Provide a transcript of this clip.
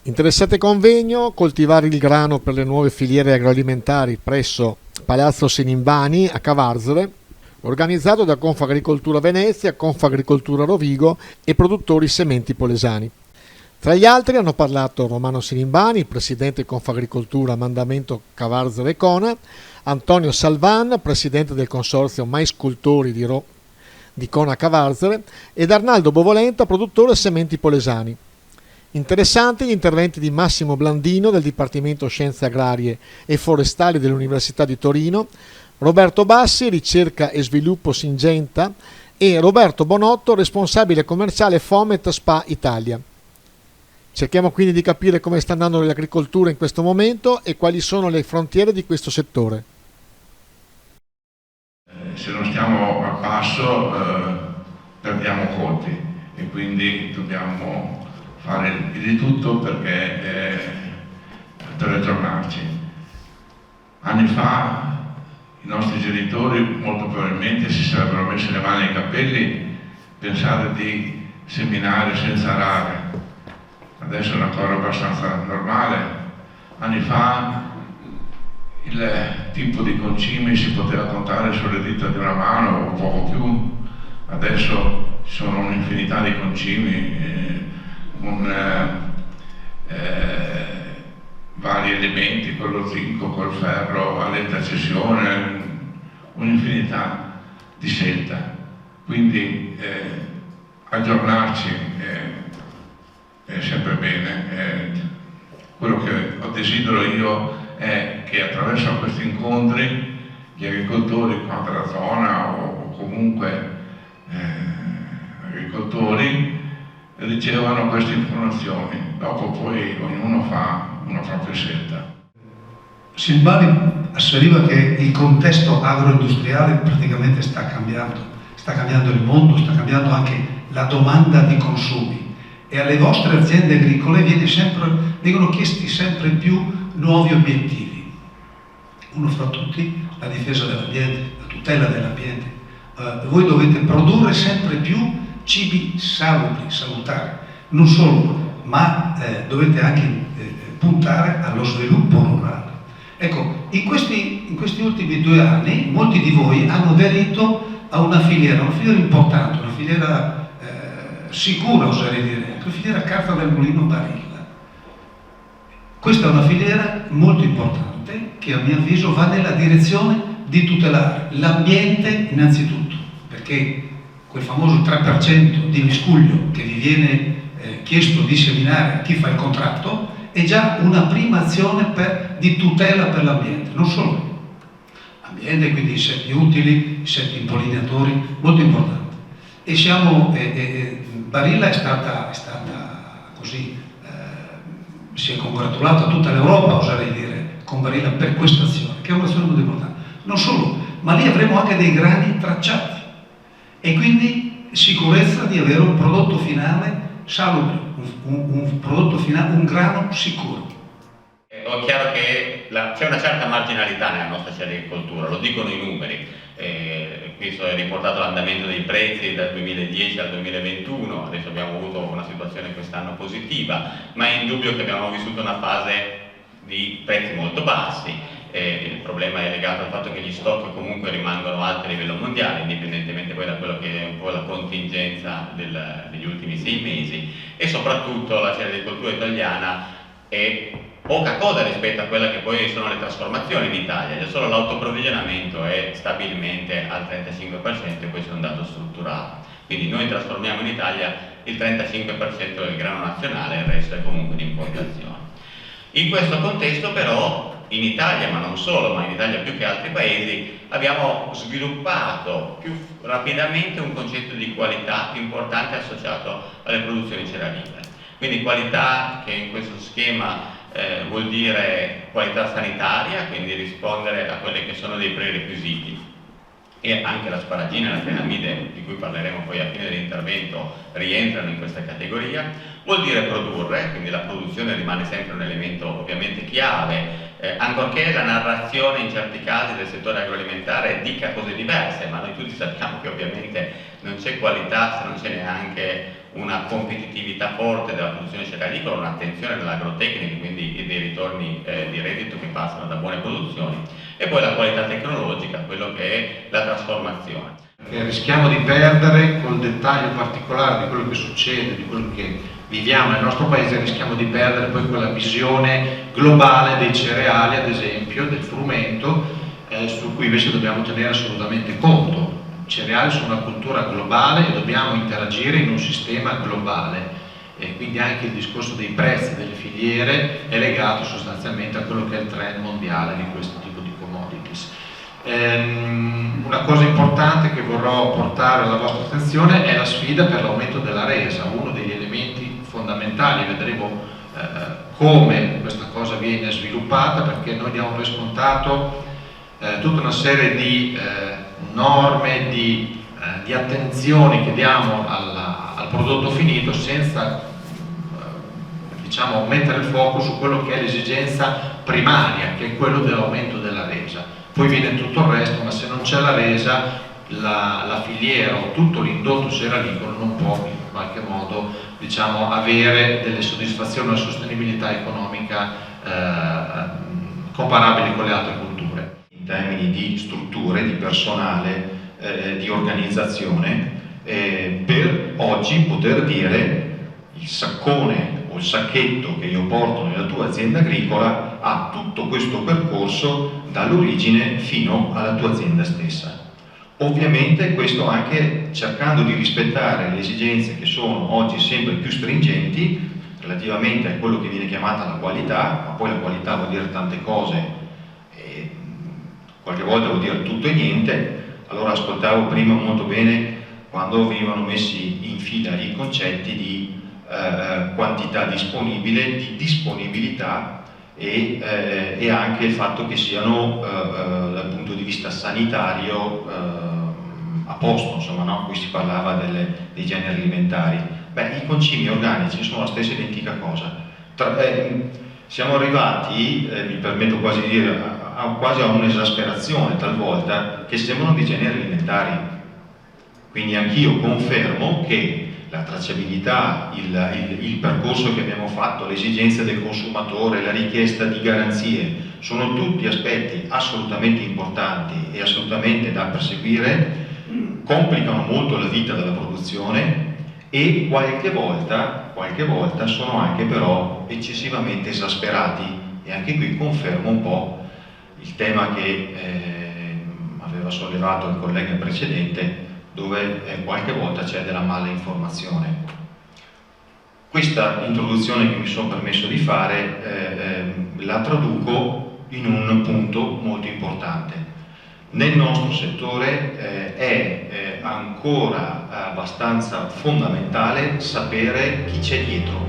Interessante convegno, coltivare il grano per le nuove filiere agroalimentari presso Palazzo Sinimbani a Cavarzere, organizzato da Confagricoltura Venezia, Confagricoltura Rovigo e produttori sementi polesani. Tra gli altri hanno parlato Romano Sinimbani, presidente Confagricoltura Mandamento Cavarzere Cona, Antonio Salvan, presidente del consorzio Mais Cultori di Cona Cavarzere, ed Arnaldo Bovolenta, produttore sementi polesani. Interessanti gli interventi di Massimo Blandino del Dipartimento Scienze Agrarie e Forestali dell'Università di Torino, Roberto Bassi, Ricerca e Sviluppo Singenta, e Roberto Bonotto, responsabile commerciale Fomet Spa Italia. Cerchiamo quindi di capire come sta andando l'agricoltura in questo momento e quali sono le frontiere di questo settore. Se non stiamo a passo perdiamo colpi e quindi dobbiamo fare di tutto per aggiornarci. Anni fa i nostri genitori molto probabilmente si sarebbero messi le mani ai capelli, pensare di seminare senza arare. Adesso è una cosa abbastanza normale. Anni fa il tipo di concimi si poteva contare sulle dita di una mano o poco più. Adesso ci sono un'infinità di concimi, vari elementi, con lo zinco, col ferro, a lenta cessione, un'infinità di scelta. Quindi aggiornarci è sempre bene. Quello che desidero io è che attraverso questi incontri gli agricoltori qua della zona o comunque agricoltori ricevano queste informazioni, dopo poi ognuno fa una propria scelta. Sinimbani asseriva che il contesto agroindustriale praticamente sta cambiando il mondo, sta cambiando anche la domanda di consumi e alle vostre aziende agricole vengono chiesti sempre più nuovi obiettivi. Uno fra tutti, la difesa dell'ambiente, la tutela dell'ambiente. Voi dovete produrre sempre più cibi salutari, non solo, ma dovete anche puntare allo sviluppo rurale. Ecco, in questi ultimi 2 anni molti di voi hanno aderito a una filiera importante, una filiera sicura, oserei dire, la filiera carta del mulino Barilla. Questa è una filiera molto importante che a mio avviso va nella direzione di tutelare l'ambiente innanzitutto, perché quel famoso 3% di miscuglio che vi viene chiesto di seminare a chi fa il contratto è già una prima azione di tutela per l'ambiente, non solo ambiente, quindi insetti utili, insetti impollinatori, molto importante. E Barilla è stata così, si è congratulata tutta l'Europa, oserei dire, con Barilla per questa azione, che è un'azione molto importante. Non solo, ma lì avremo anche dei grani tracciati e quindi sicurezza di avere un prodotto finale salubre, un prodotto finale, un grano sicuro. È chiaro che c'è una certa marginalità nella nostra agricoltura, lo dicono i numeri. Qui è riportato l'andamento dei prezzi dal 2010 al 2021, adesso abbiamo avuto una situazione quest'anno positiva, ma è indubbio che abbiamo vissuto una fase di prezzi molto bassi. Il problema è legato al fatto che gli stock comunque rimangono alti a livello mondiale, indipendentemente poi da quello che è un po' la contingenza degli ultimi 6 mesi, e soprattutto la agricoltura italiana è poca cosa rispetto a quella che poi sono le trasformazioni in Italia. Già solo l'autoprovvigionamento è stabilmente al 35% e questo è un dato strutturale. Quindi noi trasformiamo in Italia il 35% del grano nazionale, il resto è comunque di importazione. In questo contesto però in Italia, ma non solo, ma in Italia più che altri paesi, abbiamo sviluppato più rapidamente un concetto di qualità importante associato alle produzioni cerealicole. Quindi qualità che in questo schema vuol dire qualità sanitaria, quindi rispondere a quelli che sono dei prerequisiti, e anche l'asparagina e la fenamide, di cui parleremo poi a fine dell'intervento, rientrano in questa categoria. Vuol dire produrre, quindi la produzione rimane sempre un elemento ovviamente chiave, ancorché la narrazione in certi casi del settore agroalimentare dica cose diverse, ma noi tutti sappiamo che ovviamente non c'è qualità se non c'è neanche una competitività forte della produzione cerealicola, un'attenzione nell'agrotecnica, quindi dei ritorni di reddito che passano da buone produzioni, e poi la qualità tecnologica, quello che è la trasformazione. Rischiamo di perdere, col dettaglio particolare di quello che succede, di quello che viviamo nel nostro paese, rischiamo di perdere poi quella visione globale dei cereali, ad esempio, del frumento, su cui invece dobbiamo tenere assolutamente conto. I cereali sono una cultura globale e dobbiamo interagire in un sistema globale, e quindi anche il discorso dei prezzi delle filiere è legato sostanzialmente a quello che è il trend mondiale di questo tipo di commodities. Una cosa importante che vorrò portare alla vostra attenzione è la sfida per l'aumento della resa, uno degli elementi fondamentali. Vedremo come questa cosa viene sviluppata, perché noi diamo per scontato tutta una serie di norme, di attenzioni che diamo al prodotto finito, senza diciamo, mettere il fuoco su quello che è l'esigenza primaria, che è quello dell'aumento della resa. Poi viene tutto il resto, ma se non c'è la resa, la filiera o tutto l'indotto cerealicolo non può in qualche modo diciamo, avere delle soddisfazioni, una sostenibilità economica comparabili con le altre culture. In termini di strutture, di personale, di organizzazione, per oggi poter dire il saccone o il sacchetto che io porto nella tua azienda agricola ha tutto questo percorso dall'origine fino alla tua azienda stessa. Ovviamente questo anche cercando di rispettare le esigenze che sono oggi sempre più stringenti relativamente a quello che viene chiamata la qualità, ma poi la qualità vuol dire tante cose, e qualche volta vuol dire tutto e niente. Allora ascoltavo prima molto bene quando venivano messi in fila i concetti di quantità disponibile, di disponibilità e anche il fatto che siano dal punto di vista sanitario a posto, insomma, no? Qui si parlava dei generi alimentari. Beh, i concimi organici sono la stessa identica cosa. Siamo arrivati, mi permetto quasi di dire, quasi a un'esasperazione talvolta, che sembrano dei generi alimentari. Quindi anch'io confermo che la tracciabilità, il percorso che abbiamo fatto, le esigenze del consumatore, la richiesta di garanzie, sono tutti aspetti assolutamente importanti e assolutamente da perseguire, complicano molto la vita della produzione e qualche volta sono anche però eccessivamente esasperati, e anche qui confermo un po' il tema che aveva sollevato il collega precedente, dove qualche volta c'è della mala informazione. Questa introduzione che mi sono permesso di fare la traduco in un punto molto importante. Nel nostro settore è ancora abbastanza fondamentale sapere chi c'è dietro,